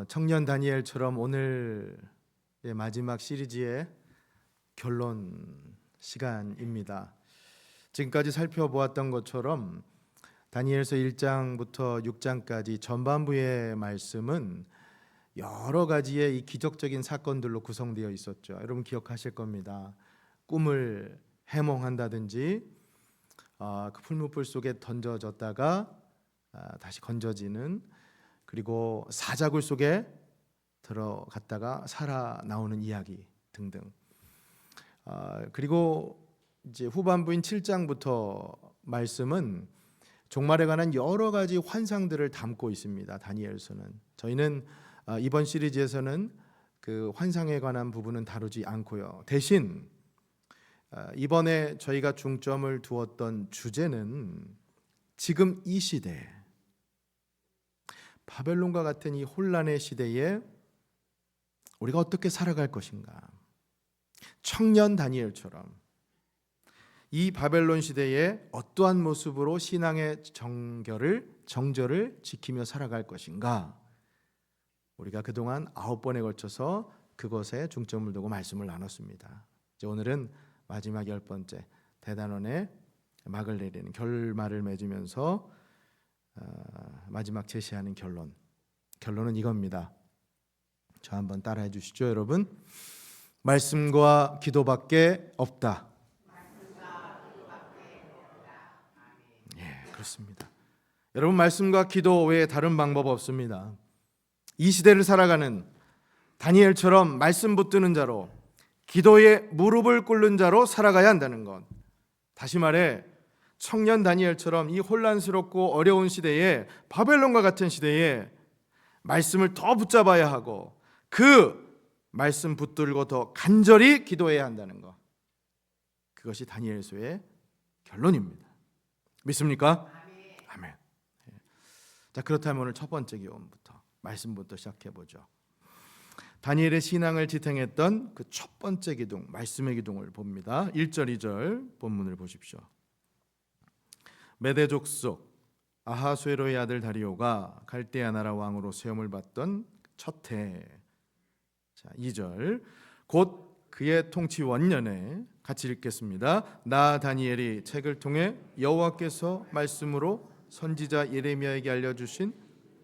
청년 다니엘처럼 오늘 마지막 시리즈의 결론 시간입니다. 지금까지 살펴보았던 것처럼 다니엘서 1장부터 6장까지 전반부의 말씀은 여러 가지의 이 기적적인 사건들로 구성되어 있었죠. 여러분 기억하실 겁니다. 꿈을 해몽한다든지 그 풀무불 속에 던져졌다가 다시 건져지는, 그리고 사자굴 속에 들어갔다가 살아나오는 이야기 등등. 그리고 이제 후반부인 7장부터 말씀은 종말에 관한 여러 가지 환상들을 담고 있습니다. 다니엘서는. 저희는 이번 시리즈에서는 그 환상에 관한 부분은 다루지 않고요. 대신 이번에 저희가 중점을 두었던 주제는 지금 이 시대, 바벨론과 같은 이 혼란의 시대에 우리가 어떻게 살아갈 것인가. 청년 다니엘처럼 이 바벨론 시대에 어떠한 모습으로 신앙의 정절을 지키며 살아갈 것인가. 우리가 그동안 9번에 걸쳐서 그것에 중점을 두고 말씀을 나눴습니다. 이제 오늘은 마지막 10번째 대단원의 막을 내리는 결말을 맺으면서 마지막 제시하는 결론은 이겁니다. 저 한번 따라해 주시죠, 여러분. 말씀과 기도밖에 없다. 예, 그렇습니다. 여러분, 말씀과 기도 외에 다른 방법 없습니다. 이 시대를 살아가는 다니엘처럼 말씀 붙드는 자로, 기도에 무릎을 꿇는 자로 살아가야 한다는 것. 다시 말해 청년 다니엘처럼 이 혼란스럽고 어려운 시대에, 바벨론과 같은 시대에 말씀을 더 붙잡아야 하고 그 말씀 붙들고 더 간절히 기도해야 한다는 것. 그것이 다니엘서의 결론입니다. 믿습니까? 아멘. 자, 그렇다면 오늘 첫 번째 기원부터 말씀부터 시작해 보죠. 다니엘의 신앙을 지탱했던 그 첫 번째 기둥, 말씀의 기둥을 봅니다. 1절 2절 본문을 보십시오. 메대 족속 아하수에로의 아들 다리오가 갈대아 나라 왕으로 세움을 받던 첫 해. 자, 2절. 곧 그의 통치 원년에, 같이 읽겠습니다. 나 다니엘이 책을 통해 여호와께서 말씀으로 선지자 예레미야에게 알려주신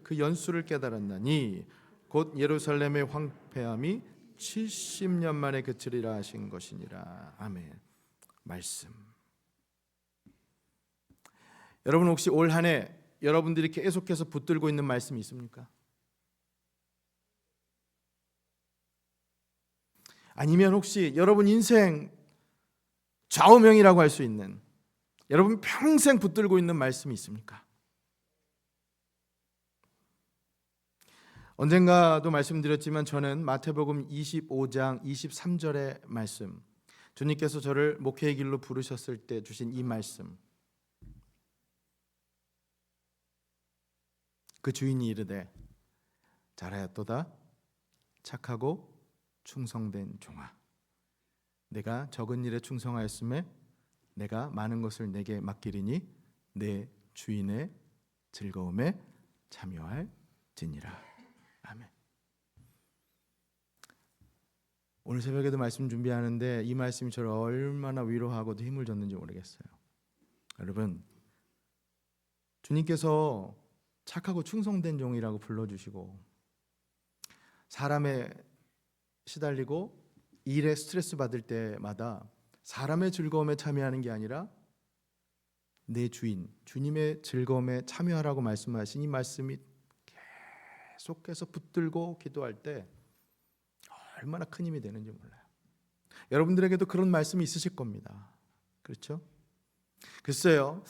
그 연수를 깨달았나니 곧 예루살렘의 황폐함이 70년 만에 그치리라 하신 것이니라. 아멘. 말씀. 여러분 혹시 올 한 해 여러분들이 계속해서 붙들고 있는 말씀이 있습니까? 아니면 혹시 여러분 인생 좌우명이라고 할 수 있는, 여러분 평생 붙들고 있는 말씀이 있습니까? 언젠가도 말씀드렸지만 저는 마태복음 25장 23절의 말씀, 주님께서 저를 목회의 길로 부르셨을 때 주신 이 말씀, 그 주인이 이르되 잘하였도다 착하고 충성된 종아, 내가 적은 일에 충성하였음에 내가 많은 것을 내게 맡기리니 내 주인의 즐거움에 참여할지니라. 아멘. 오늘 새벽에도 말씀 준비하는데 이 말씀이 저를 얼마나 위로하고도 힘을 줬는지 모르겠어요. 여러분, 주님께서 착하고 충성된 종이라고 불러주시고 사람에 시달리고 일에 스트레스 받을 때마다 사람의 즐거움에 참여하는 게 아니라 내 주인, 주님의 즐거움에 참여하라고 말씀하신 이 말씀이 계속해서 붙들고 기도할 때 얼마나 큰 힘이 되는지 몰라요. 여러분들에게도 그런 말씀이 있으실 겁니다. 그렇죠? 글쎄요,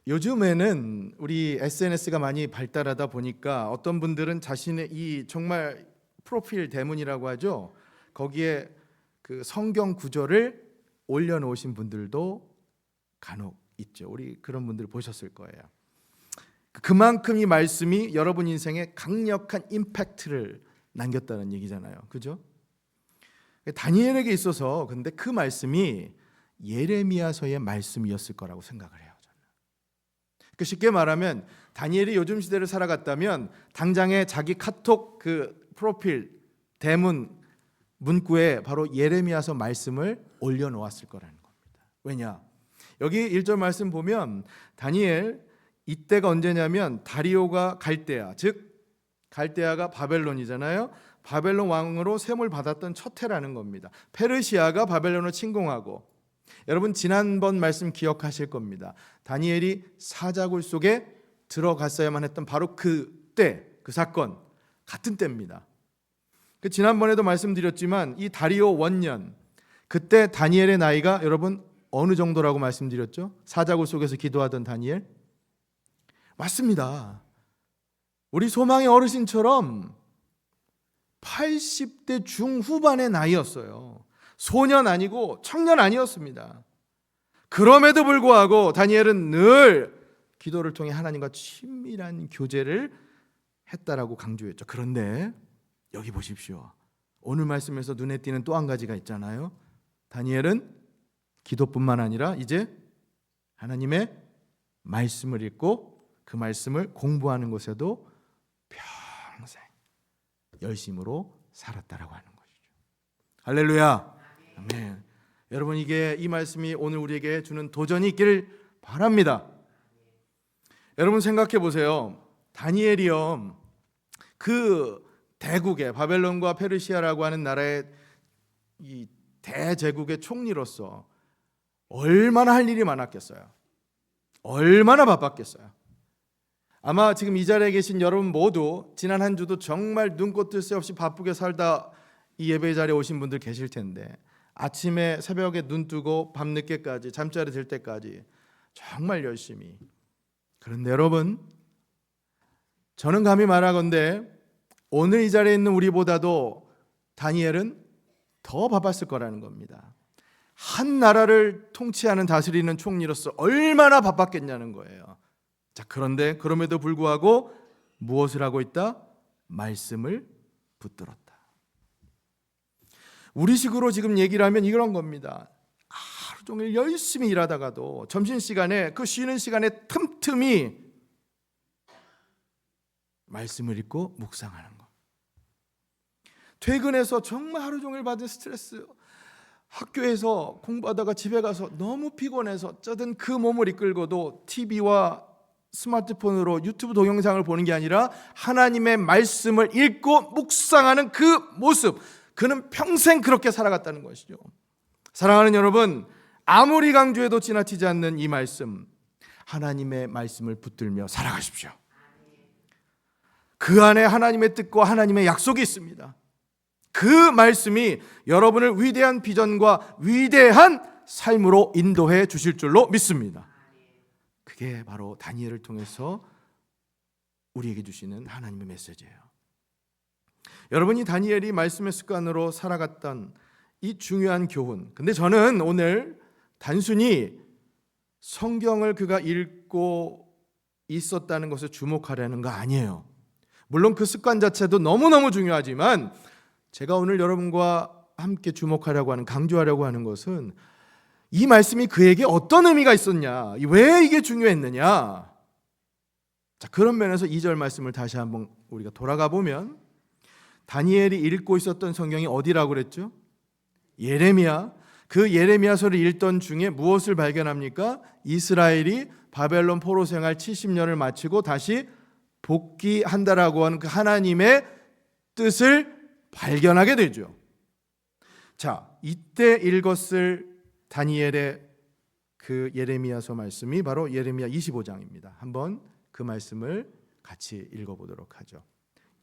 요즘에는 우리 SNS가 많이 발달하다 보니까 어떤 분들은 자신의 이 정말 프로필 대문이라고 하죠, 거기에 그 성경 구절을 올려놓으신 분들도 간혹 있죠. 우리 그런 분들 보셨을 거예요. 그만큼 이 말씀이 여러분 인생에 강력한 임팩트를 남겼다는 얘기잖아요. 그죠? 다니엘에게 있어서 근데 그 말씀이 예레미야서의 말씀이었을 거라고 생각을 해요. 저는. 쉽게 말하면 다니엘이 요즘 시대를 살아갔다면 당장에 자기 카톡 그 프로필 대문 문구에 바로 예레미야서 말씀을 올려놓았을 거라는 겁니다. 왜냐? 여기 1절 말씀 보면 다니엘 이때가 언제냐면 다리오가 갈대아, 즉 갈대아가 바벨론이잖아요. 바벨론 왕으로 셈을 받았던 첫 해라는 겁니다. 페르시아가 바벨론을 침공하고, 여러분 지난번 말씀 기억하실 겁니다. 다니엘이 사자굴 속에 들어갔어야만 했던 바로 그때, 그 사건 같은 때입니다. 지난번에도 말씀드렸지만 이 다리오 원년, 그때 다니엘의 나이가 여러분 어느 정도라고 말씀드렸죠? 사자굴 속에서 기도하던 다니엘? 맞습니다. 우리 소망의 어르신처럼 80대 중후반의 나이였어요. 소년 아니고 청년 아니었습니다. 그럼에도 불구하고 다니엘은 늘 기도를 통해 하나님과 친밀한 교제를 했다라고 강조했죠. 그런데 여기 보십시오. 오늘 말씀에서 눈에 띄는 또 한 가지가 있잖아요. 다니엘은 기도뿐만 아니라 이제 하나님의 말씀을 읽고 그 말씀을 공부하는 것에도 평생 열심으로 살았다라고 하는 것이죠. 할렐루야. 아멘. 여러분 이 말씀이 오늘 우리에게 주는 도전이 있기를 바랍니다. 여러분 생각해 보세요. 다니엘이요, 그 대국의 바벨론과 페르시아라고 하는 나라의 이 대제국의 총리로서 얼마나 할 일이 많았겠어요. 얼마나 바빴겠어요. 아마 지금 이 자리에 계신 여러분 모두 지난 한 주도 정말 눈꽃 뜰 새 없이 바쁘게 살다 이 예배 자리에 오신 분들 계실 텐데, 아침에 새벽에 눈 뜨고 밤늦게까지 잠자리 들 때까지 정말 열심히. 그런데 여러분, 저는 감히 말하건대 오늘 이 자리에 있는 우리보다도 다니엘은 더 바빴을 거라는 겁니다. 한 나라를 통치하는 다스리는 총리로서 얼마나 바빴겠냐는 거예요. 자, 그런데 그럼에도 불구하고 무엇을 하고 있다? 말씀을 붙들었다. 우리식으로 지금 얘기를 하면 이런 겁니다. 하루 종일 열심히 일하다가도 점심시간에 그 쉬는 시간에 틈틈이 말씀을 읽고 묵상하는 것. 퇴근해서 정말 하루 종일 받은 스트레스, 학교에서 공부하다가 집에 가서 너무 피곤해서 쩌든 그 몸을 이끌고도 TV와 스마트폰으로 유튜브 동영상을 보는 게 아니라 하나님의 말씀을 읽고 묵상하는 그 모습, 그는 평생 그렇게 살아갔다는 것이죠. 사랑하는 여러분, 아무리 강조해도 지나치지 않는 이 말씀, 하나님의 말씀을 붙들며 살아가십시오. 그 안에 하나님의 뜻과 하나님의 약속이 있습니다. 그 말씀이 여러분을 위대한 비전과 위대한 삶으로 인도해 주실 줄로 믿습니다. 그게 바로 다니엘을 통해서 우리에게 주시는 하나님의 메시지예요. 여러분이 다니엘이 말씀의 습관으로 살아갔던 이 중요한 교훈, 근데 저는 오늘 단순히 성경을 그가 읽고 있었다는 것에 주목하려는 거 아니에요. 물론 그 습관 자체도 너무너무 중요하지만 제가 오늘 여러분과 함께 주목하려고 하는, 강조하려고 하는 것은 이 말씀이 그에게 어떤 의미가 있었냐, 왜 이게 중요했느냐. 자, 그런 면에서 2절 말씀을 다시 한번 우리가 돌아가 보면, 다니엘이 읽고 있었던 성경이 어디라고 그랬죠? 예레미야. 그 예레미야서를 읽던 중에 무엇을 발견합니까? 이스라엘이 바벨론 포로 생활 70년을 마치고 다시 복귀한다라고 하는 그 하나님의 뜻을 발견하게 되죠. 자, 이때 읽었을 다니엘의 그 예레미야서 말씀이 바로 예레미야 25장입니다. 한번 그 말씀을 같이 읽어보도록 하죠.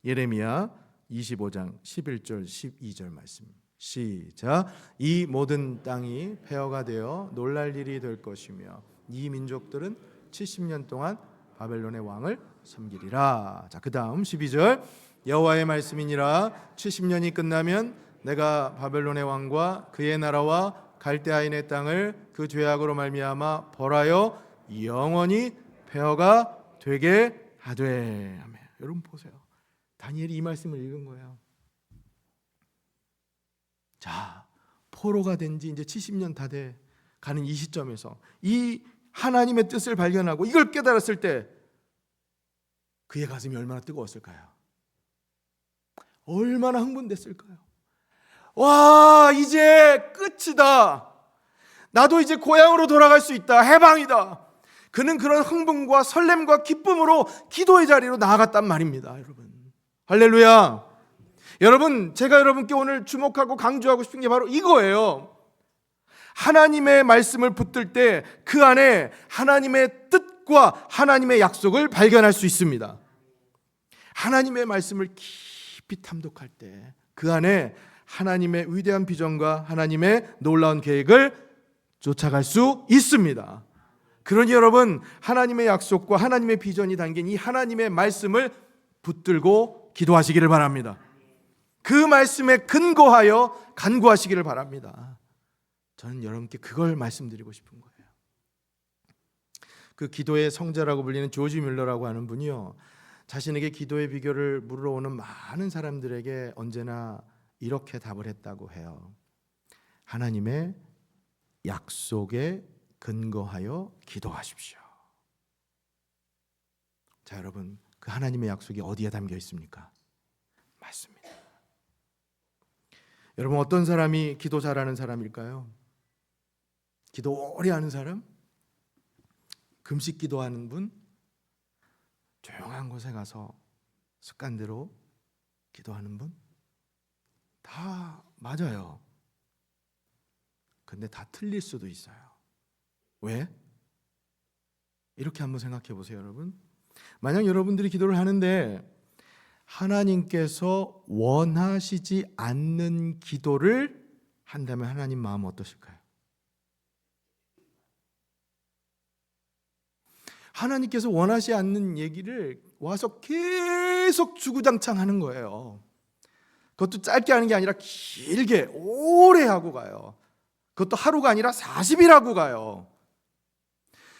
예레미야 25장 11절 12절 말씀. 시작. 이 모든 땅이 폐허가 되어 놀랄 일이 될 것이며 이 민족들은 70년 동안 바벨론의 왕을 섬기리라. 자, 그 다음 12절. 여호와의 말씀이니라. 70년이 끝나면 내가 바벨론의 왕과 그의 나라와 갈대아인의 땅을 그 죄악으로 말미암아 벌하여 영원히 폐허가 되게 하되. 아멘. 여러분 보세요. 다니엘이 이 말씀을 읽은 거예요. 자, 포로가 된 지 이제 70년 다 돼 가는 이 시점에서 이 하나님의 뜻을 발견하고 이걸 깨달았을 때 그의 가슴이 얼마나 뜨거웠을까요? 얼마나 흥분됐을까요? 와, 이제 끝이다. 나도 이제 고향으로 돌아갈 수 있다. 해방이다. 그는 그런 흥분과 설렘과 기쁨으로 기도의 자리로 나아갔단 말입니다, 여러분. 할렐루야. 여러분, 제가 여러분께 오늘 주목하고 강조하고 싶은 게 바로 이거예요. 하나님의 말씀을 붙들 때 그 안에 하나님의 뜻과 하나님의 약속을 발견할 수 있습니다. 하나님의 말씀을 깊이 탐독할 때 그 안에 하나님의 위대한 비전과 하나님의 놀라운 계획을 쫓아갈 수 있습니다. 그러니 여러분, 하나님의 약속과 하나님의 비전이 담긴 이 하나님의 말씀을 붙들고 기도하시기를 바랍니다. 그 말씀에 근거하여 간구하시기를 바랍니다. 저는 여러분께 그걸 말씀드리고 싶은 거예요. 그 기도의 성자라고 불리는 조지 뮬러라고 하는 분이요, 자신에게 기도의 비결을 물으러 오는 많은 사람들에게 언제나 이렇게 답을 했다고 해요. 하나님의 약속에 근거하여 기도하십시오. 자, 여러분, 그 하나님의 약속이 어디에 담겨 있습니까? 맞습니다. 여러분, 어떤 사람이 기도 잘하는 사람일까요? 기도 오래 하는 사람? 금식 기도하는 분? 조용한 곳에 가서 습관대로 기도하는 분? 다 맞아요. 근데 다 틀릴 수도 있어요. 왜? 이렇게 한번 생각해 보세요, 여러분. 만약 여러분들이 기도를 하는데 하나님께서 원하시지 않는 기도를 한다면 하나님 마음은 어떠실까요? 하나님께서 원하지 않는 얘기를 와서 계속 주구장창 하는 거예요. 그것도 짧게 하는 게 아니라 길게 오래 하고 가요. 그것도 하루가 아니라 40일 하고 가요.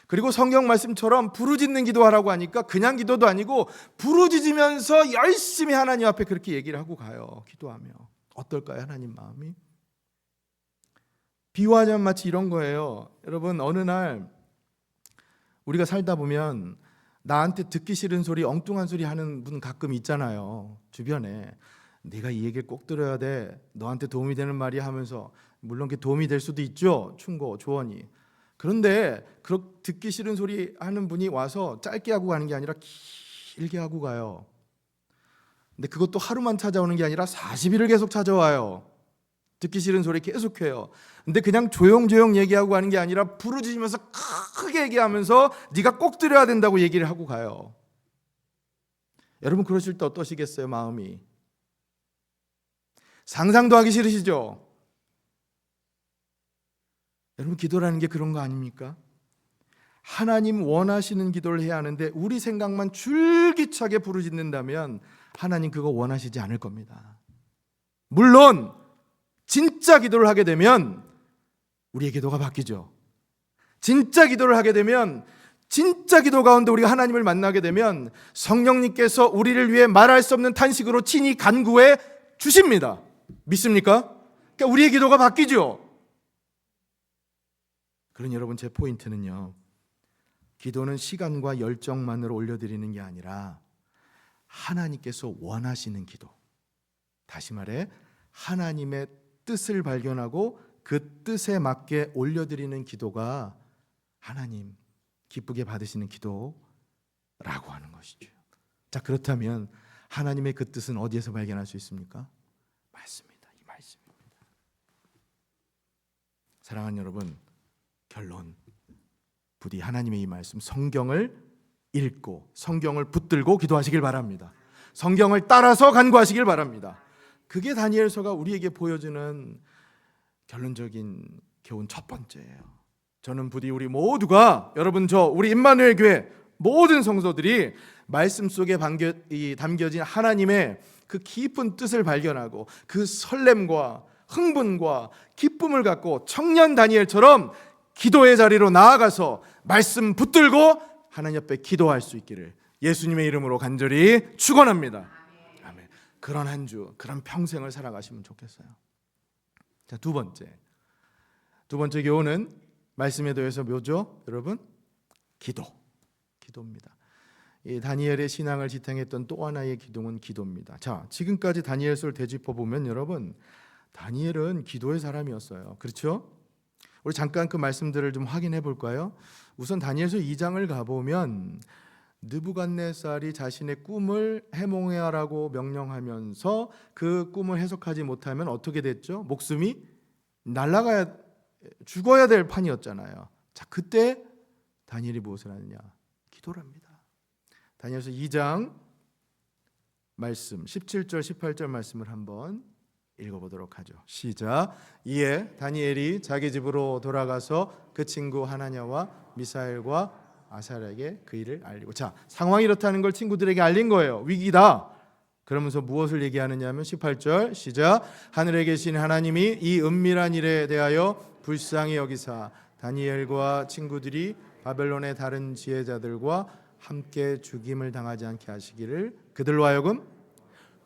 그리고 성경 말씀처럼 부르짖는 기도하라고 하니까 그냥 기도도 아니고 부르짖으면서 열심히 하나님 앞에 그렇게 얘기를 하고 가요. 기도하며. 어떨까요, 하나님 마음이? 비유하자면 마치 이런 거예요. 여러분, 어느 날 우리가 살다 보면 나한테 듣기 싫은 소리, 엉뚱한 소리 하는 분 가끔 있잖아요. 주변에. 네가 이 얘기를 꼭 들어야 돼. 너한테 도움이 되는 말이야 하면서, 물론 그게 도움이 될 수도 있죠. 충고, 조언이. 그런데 그렇게 듣기 싫은 소리 하는 분이 와서 짧게 하고 가는 게 아니라 길게 하고 가요. 근데 그것도 하루만 찾아오는 게 아니라 40일을 계속 찾아와요. 듣기 싫은 소리 계속해요. 근데 그냥 조용조용 얘기하고 가는 게 아니라 부르짖으면서 크게 얘기하면서 네가 꼭 들어야 된다고 얘기를 하고 가요. 여러분, 그러실 때 어떠시겠어요, 마음이? 상상도 하기 싫으시죠? 여러분, 기도라는 게 그런 거 아닙니까? 하나님 원하시는 기도를 해야 하는데 우리 생각만 줄기차게 부르짖는다면 하나님 그거 원하시지 않을 겁니다. 물론 진짜 기도를 하게 되면 우리의 기도가 바뀌죠. 진짜 기도를 하게 되면, 진짜 기도 가운데 우리가 하나님을 만나게 되면 성령님께서 우리를 위해 말할 수 없는 탄식으로 친히 간구해 주십니다. 믿습니까? 그러니까 우리의 기도가 바뀌죠. 그러니 여러분, 제 포인트는요, 기도는 시간과 열정만으로 올려드리는 게 아니라 하나님께서 원하시는 기도, 다시 말해 하나님의 뜻을 발견하고 그 뜻에 맞게 올려드리는 기도가 하나님 기쁘게 받으시는 기도라고 하는 것이죠. 자, 그렇다면 하나님의 그 뜻은 어디에서 발견할 수 있습니까? 맞습니다. 이 말씀입니다. 사랑하는 여러분, 결론, 부디 하나님의 이 말씀, 성경을 읽고 성경을 붙들고 기도하시길 바랍니다. 성경을 따라서 간구하시길 바랍니다. 그게 다니엘서가 우리에게 보여주는 결론적인 교훈 첫 번째예요. 저는 부디 우리 모두가, 여러분, 우리 임마누엘 교회 모든 성도들이 말씀 속에 담겨진 하나님의 그 깊은 뜻을 발견하고 그 설렘과 흥분과 기쁨을 갖고 청년 다니엘처럼 기도의 자리로 나아가서 말씀 붙들고 하나님 앞에 기도할 수 있기를 예수님의 이름으로 간절히 축원합니다. 아멘. 그런 한 주, 그런 평생을 살아가시면 좋겠어요. 자, 두 번째 교훈은 말씀에 더해서 뭐죠? 여러분, 기도입니다. 이 다니엘의 신앙을 지탱했던 또 하나의 기둥은 기도입니다. 자, 지금까지 다니엘서를 되짚어 보면 여러분, 다니엘은 기도의 사람이었어요. 그렇죠? 우리 잠깐 그 말씀들을 좀 확인해 볼까요? 우선 다니엘서 2장을 가보면 느부갓네살이 자신의 꿈을 해몽하라고 명령하면서 그 꿈을 해석하지 못하면 어떻게 됐죠? 목숨이 날아가야, 죽어야 될 판이었잖아요. 자, 그때 다니엘이 무엇을 하느냐? 기도를 합니다. 다니엘서 2장 말씀 17절 18절 말씀을 한번 읽어보도록 하죠. 시작. 이에 다니엘이 자기 집으로 돌아가서 그 친구 하나냐와 미사엘과 아사랴에게 그 일을 알리고, 자, 상황이 이렇다는 걸 친구들에게 알린 거예요. 위기다. 그러면서 무엇을 얘기하느냐 하면 18절 시작. 하늘에 계신 하나님이 이 은밀한 일에 대하여 불쌍히 여기사 다니엘과 친구들이 바벨론의 다른 지혜자들과 함께 죽임을 당하지 않게 하시기를 그들로 하여금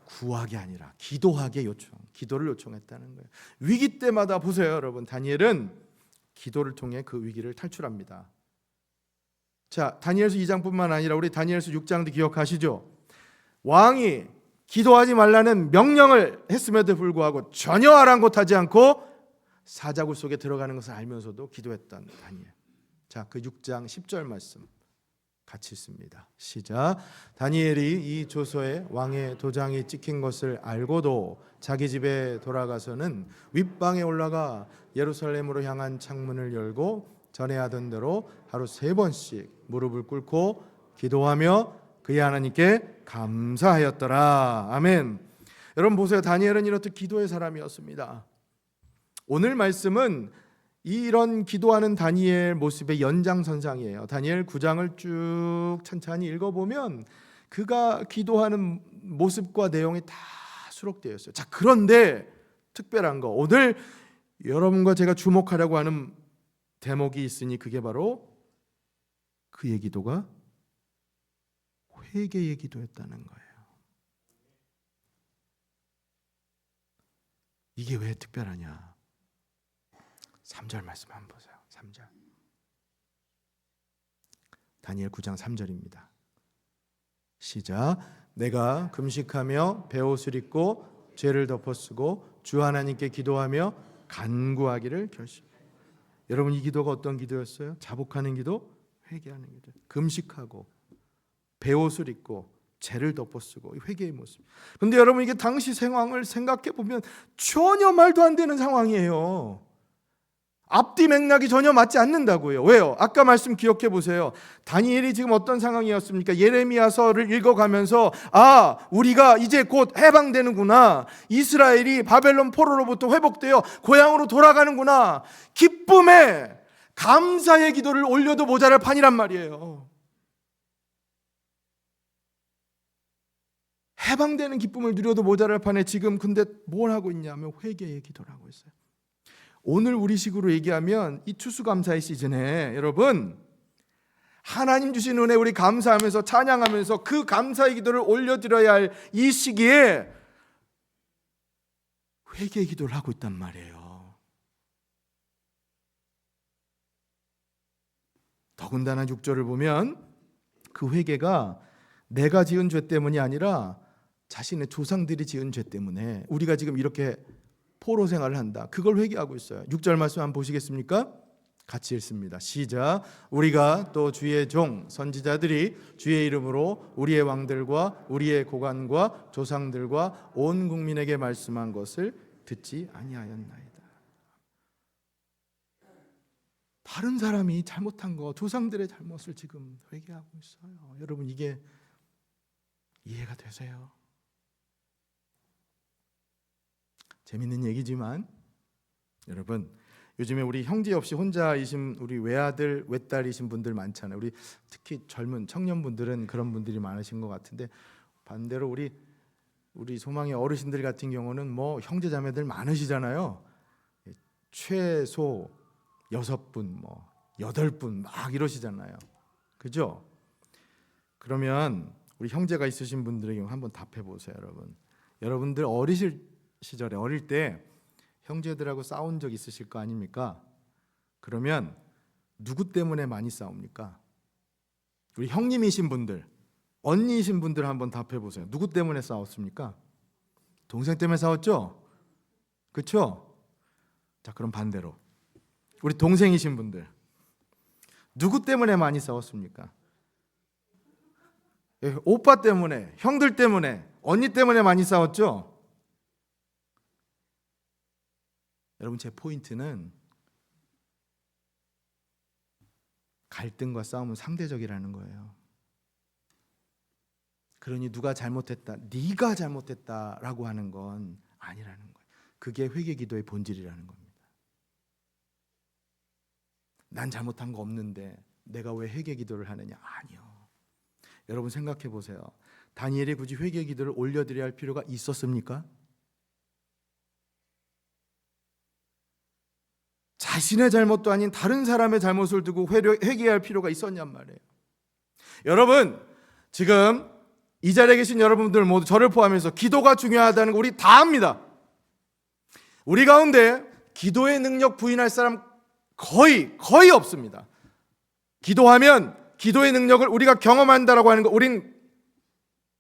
구하게 아니라 기도하게 기도를 요청했다는 거예요. 위기 때마다 보세요, 여러분. 다니엘은 기도를 통해 그 위기를 탈출합니다. 자, 다니엘서 2장뿐만 아니라 우리 다니엘서 6장도 기억하시죠? 왕이 기도하지 말라는 명령을 했음에도 불구하고 전혀 아랑곳하지 않고 사자굴 속에 들어가는 것을 알면서도 기도했던 다니엘. 자, 그 6장 10절 말씀 같이 있습니다. 시작. 다니엘이 이 조서에 왕의 도장이 찍힌 것을 알고도 자기 집에 돌아가서는 윗방에 올라가 예루살렘으로 향한 창문을 열고 전에 하던 대로 하루 3번씩 무릎을 꿇고 기도하며 그의 하나님께 감사하였더라. 아멘. 여러분 보세요. 다니엘은 이렇듯 기도의 사람이었습니다. 오늘 말씀은 이런 기도하는 다니엘 모습의 연장선상이에요. 다니엘 9장을 쭉 천천히 읽어보면 그가 기도하는 모습과 내용이 다 수록되어 있어요. 자, 그런데 특별한 거, 오늘 여러분과 제가 주목하려고 하는 대목이 있으니 그게 바로 그의 기도가 회개의 기도였다는 거예요. 이게 왜 특별하냐? 3절 말씀 한번 보세요. 3절. 다니엘 9장 3절입니다. 시작. 내가 금식하며 베옷을 입고 죄를 덮어쓰고 주 하나님께 기도하며 간구하기를 결심. 여러분, 이 기도가 어떤 기도였어요? 자복하는 기도, 회개하는 기도. 금식하고 베옷을 입고 죄를 덮어쓰고 회개의 모습. 그런데 여러분, 이게 당시 상황을 생각해 보면 전혀 말도 안 되는 상황이에요. 앞뒤 맥락이 전혀 맞지 않는다고요. 왜요? 아까 말씀 기억해 보세요. 다니엘이 지금 어떤 상황이었습니까? 예레미야서를 읽어가면서 우리가 이제 곧 해방되는구나. 이스라엘이 바벨론 포로로부터 회복되어 고향으로 돌아가는구나. 기쁨에 감사의 기도를 올려도 모자랄 판이란 말이에요. 해방되는 기쁨을 누려도 모자랄 판에 지금 근데 뭘 하고 있냐면 회개의 기도를 하고 있어요. 오늘 우리식으로 얘기하면 이 추수감사의 시즌에 여러분, 하나님 주신 은혜 우리 감사하면서 찬양하면서 그 감사의 기도를 올려드려야 할 이 시기에 회개의 기도를 하고 있단 말이에요. 더군다나 6절을 보면 그 회개가 내가 지은 죄 때문이 아니라 자신의 조상들이 지은 죄 때문에 우리가 지금 이렇게 포로 생활을 한다. 그걸 회개하고 있어요. 6절 말씀 한번 보시겠습니까? 같이 읽습니다. 시작. 우리가 또 주의 종 선지자들이 주의 이름으로 우리의 왕들과 우리의 고관과 조상들과 온 국민에게 말씀한 것을 듣지 아니하였나이다. 다른 사람이 잘못한 거, 조상들의 잘못을 지금 회개하고 있어요. 여러분, 이게 이해가 되세요? 재밌는 얘기지만 여러분, 요즘에 우리 형제 없이 혼자이신 우리 외아들, 외딸이신 분들 많잖아요. 우리 특히 젊은 청년분들은 그런 분들이 많으신 것 같은데, 반대로 우리 소망의 어르신들 같은 경우는 뭐 형제 자매들 많으시잖아요. 최소 6분, 뭐 8분 막 이러시잖아요. 그죠? 그러면 우리 형제가 있으신 분들에게 한번 답해 보세요, 여러분. 여러분들 어리실 시절에, 어릴 때 형제들하고 싸운 적 있으실 거 아닙니까? 그러면 누구 때문에 많이 싸웁니까? 우리 형님이신 분들, 언니이신 분들 한번 답해 보세요. 누구 때문에 싸웠습니까? 동생 때문에 싸웠죠? 그렇죠? 자, 그럼 반대로 우리 동생이신 분들 누구 때문에 많이 싸웠습니까? 예, 오빠 때문에, 형들 때문에, 언니 때문에 많이 싸웠죠? 여러분, 제 포인트는 갈등과 싸움은 상대적이라는 거예요. 그러니 누가 잘못했다, 네가 잘못했다라고 하는 건 아니라는 거예요. 그게 회개 기도의 본질이라는 겁니다. 난 잘못한 거 없는데 내가 왜 회개 기도를 하느냐? 아니요. 여러분 생각해 보세요. 다니엘이 굳이 회개 기도를 올려드려야 할 필요가 있었습니까? 자신의 잘못도 아닌 다른 사람의 잘못을 두고 회개할 필요가 있었냔 말이에요. 여러분, 지금 이 자리에 계신 여러분들 모두 저를 포함해서 기도가 중요하다는 거 우리 다 압니다. 우리 가운데 기도의 능력 부인할 사람 거의 없습니다. 기도하면 기도의 능력을 우리가 경험한다라고 하는 거 우린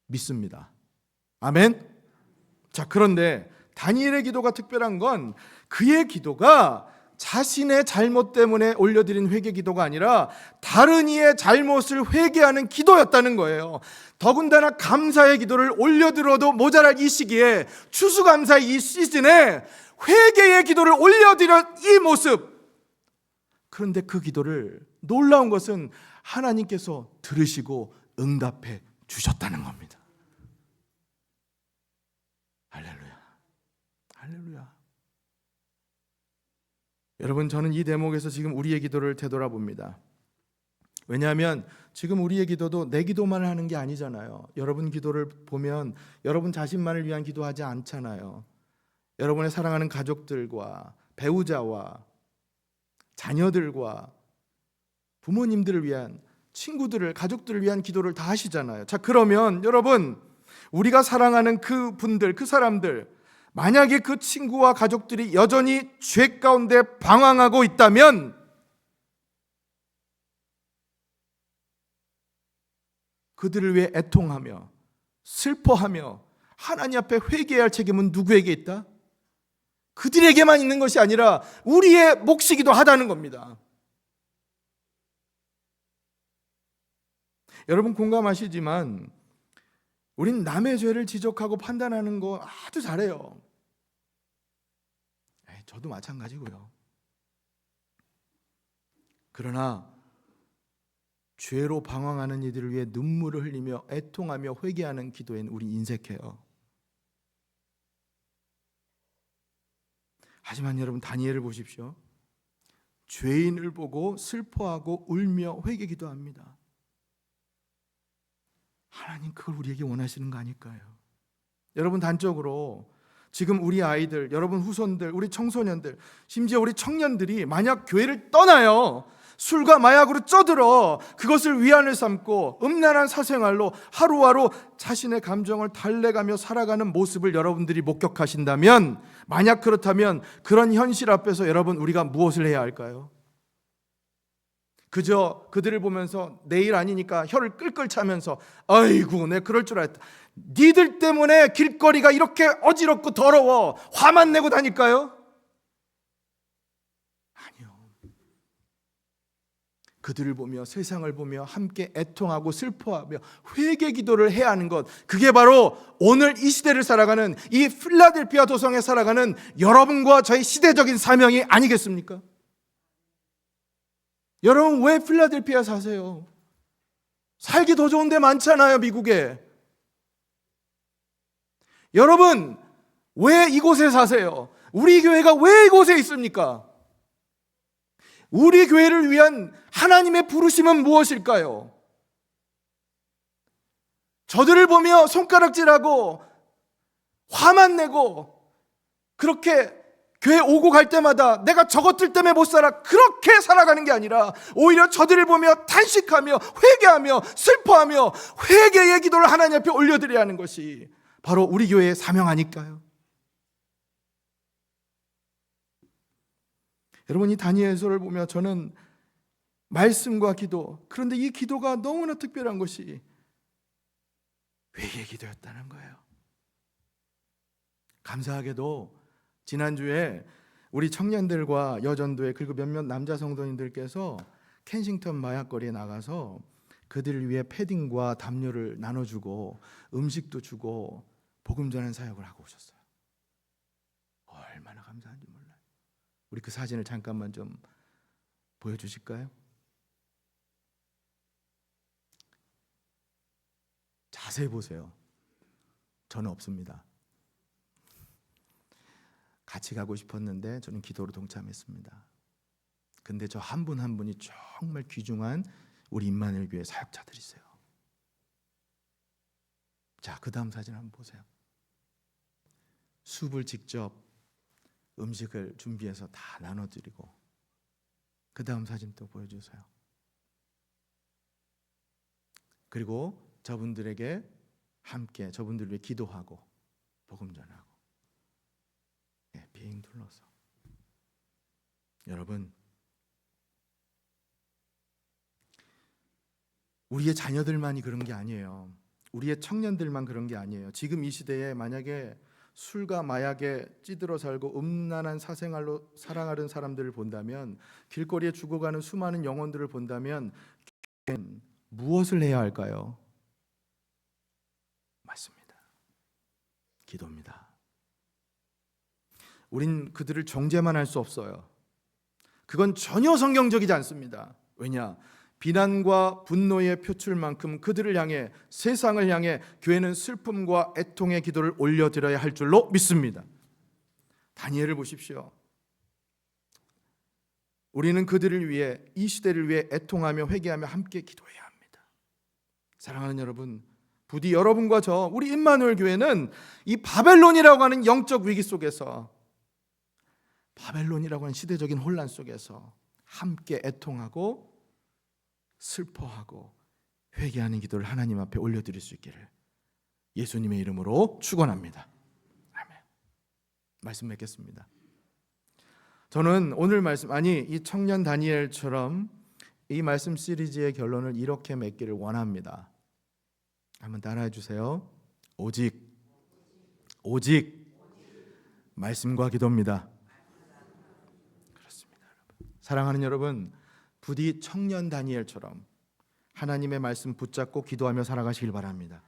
믿습니다. 아멘. 자, 그런데 다니엘의 기도가 특별한 건 그의 기도가 자신의 잘못 때문에 올려드린 회개 기도가 아니라 다른 이의 잘못을 회개하는 기도였다는 거예요. 더군다나 감사의 기도를 올려드려도 모자랄 이 시기에, 추수감사의 이 시즌에 회개의 기도를 올려드린 이 모습. 그런데 그 기도를, 놀라운 것은 하나님께서 들으시고 응답해 주셨다는 겁니다. 할렐루야, 할렐루야. 여러분, 저는 이 대목에서 지금 우리의 기도를 되돌아봅니다. 왜냐하면 지금 우리의 기도도 내 기도만을 하는 게 아니잖아요. 여러분 기도를 보면 여러분 자신만을 위한 기도하지 않잖아요. 여러분의 사랑하는 가족들과 배우자와 자녀들과 부모님들을 위한, 친구들을, 가족들을 위한 기도를 다 하시잖아요. 자, 그러면 여러분, 우리가 사랑하는 그 분들, 그 사람들, 만약에 그 친구와 가족들이 여전히 죄 가운데 방황하고 있다면 그들을 위해 애통하며 슬퍼하며 하나님 앞에 회개할 책임은 누구에게 있다? 그들에게만 있는 것이 아니라 우리의 몫이기도 하다는 겁니다. 여러분 공감하시지만 우린 남의 죄를 지적하고 판단하는 거 아주 잘해요. 저도 마찬가지고요. 그러나 죄로 방황하는 이들을 위해 눈물을 흘리며 애통하며 회개하는 기도엔 우리 인색해요. 하지만 여러분, 다니엘을 보십시오. 죄인을 보고 슬퍼하고 울며 회개 기도합니다. 하나님, 그걸 우리에게 원하시는 거 아닐까요? 여러분, 단적으로 지금 우리 아이들, 여러분 후손들, 우리 청소년들, 심지어 우리 청년들이 만약 교회를 떠나요, 술과 마약으로 쩌들어 그것을 위안을 삼고 음란한 사생활로 하루하루 자신의 감정을 달래가며 살아가는 모습을 여러분들이 목격하신다면, 만약 그렇다면 그런 현실 앞에서 여러분, 우리가 무엇을 해야 할까요? 그저 그들을 보면서 내일 아니니까 혀를 끌끌 차면서 아이고, 내가 그럴 줄 알았다, 니들 때문에 길거리가 이렇게 어지럽고 더러워, 화만 내고 다닐까요? 아니요. 그들을 보며 세상을 보며 함께 애통하고 슬퍼하며 회개 기도를 해야 하는 것, 그게 바로 오늘 이 시대를 살아가는, 이 필라델피아 도성에 살아가는 여러분과 저의 시대적인 사명이 아니겠습니까? 여러분, 왜 필라델피아 사세요? 살기 더 좋은 데 많잖아요, 미국에. 여러분, 왜 이곳에 사세요? 우리 교회가 왜 이곳에 있습니까? 우리 교회를 위한 하나님의 부르심은 무엇일까요? 저들을 보며 손가락질하고 화만 내고 그렇게 교회 오고 갈 때마다 내가 저것들 때문에 못 살아, 그렇게 살아가는 게 아니라 오히려 저들을 보며 탄식하며 회개하며 슬퍼하며 회개의 기도를 하나님 앞에 올려드려야 하는 것이 바로 우리 교회의 사명 아닐까요? 여러분, 이 다니엘서를 보며 저는 말씀과 기도, 그런데 이 기도가 너무나 특별한 것이 회개의 기도였다는 거예요. 감사하게도 지난주에 우리 청년들과 여전도회 그리고 몇몇 남자 성도님들께서 켄싱턴 마약거리에 나가서 그들을 위해 패딩과 담요를 나눠주고 음식도 주고 복음 전하는 사역을 하고 오셨어요. 얼마나 감사한지 몰라요. 우리 그 사진을 잠깐만 좀 보여주실까요? 자세히 보세요. 저는 없습니다. 같이 가고 싶었는데 저는 기도로 동참했습니다. 근데 저 한 분 한 분이 정말 귀중한 우리 임마누엘 교회 사역자들이세요. 자, 그 다음 사진 한번 보세요. 숲을 직접 음식을 준비해서 다 나눠드리고, 그 다음 사진 또 보여주세요. 그리고 저분들에게 함께 저분들을 위해 기도하고 복음 전하고, 비행 둘러서. 여러분, 우리의 자녀들만이 그런 게 아니에요. 우리의 청년들만 그런 게 아니에요. 지금 이 시대에 만약에 술과 마약에 찌들어 살고 음란한 사생활로 살아가는 사람들을 본다면, 길거리에 죽어가는 수많은 영혼들을 본다면 무엇을 해야 할까요? 맞습니다. 기도입니다. 우린 그들을 정죄만 할 수 없어요. 그건 전혀 성경적이지 않습니다. 왜냐? 비난과 분노의 표출만큼 그들을 향해, 세상을 향해 교회는 슬픔과 애통의 기도를 올려드려야 할 줄로 믿습니다. 다니엘을 보십시오. 우리는 그들을 위해, 이 시대를 위해 애통하며 회개하며 함께 기도해야 합니다. 사랑하는 여러분, 부디 여러분과 저, 우리 임마누엘 교회는 이 바벨론이라고 하는 영적 위기 속에서, 바벨론이라고 하는 시대적인 혼란 속에서 함께 애통하고 슬퍼하고 회개하는 기도를 하나님 앞에 올려드릴 수 있기를 예수님의 이름으로 축원합니다. 아멘. 말씀 맺겠습니다. 저는 오늘 말씀, 이 청년 다니엘처럼 이 말씀 시리즈의 결론을 이렇게 맺기를 원합니다. 한번 따라해 주세요. 오직 말씀과 기도입니다. 그렇습니다, 여러분. 사랑하는 여러분, 부디 청년 다니엘처럼 하나님의 말씀 붙잡고 기도하며 살아가시길 바랍니다.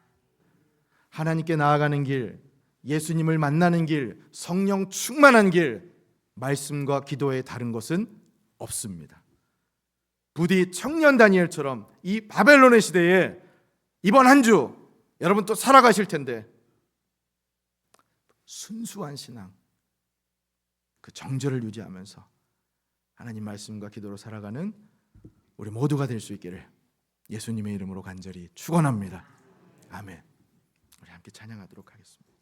하나님께 나아가는 길, 예수님을 만나는 길, 성령 충만한 길, 말씀과 기도에 다른 것은 없습니다. 부디 청년 다니엘처럼 이 바벨론의 시대에 이번 한 주 여러분 또 살아가실 텐데, 순수한 신앙, 그 정절을 유지하면서 하나님 말씀과 기도로 살아가는 우리 모두가 될 수 있기를 예수님의 이름으로 간절히 축원합니다. 아멘. 우리 함께 찬양하도록 하겠습니다.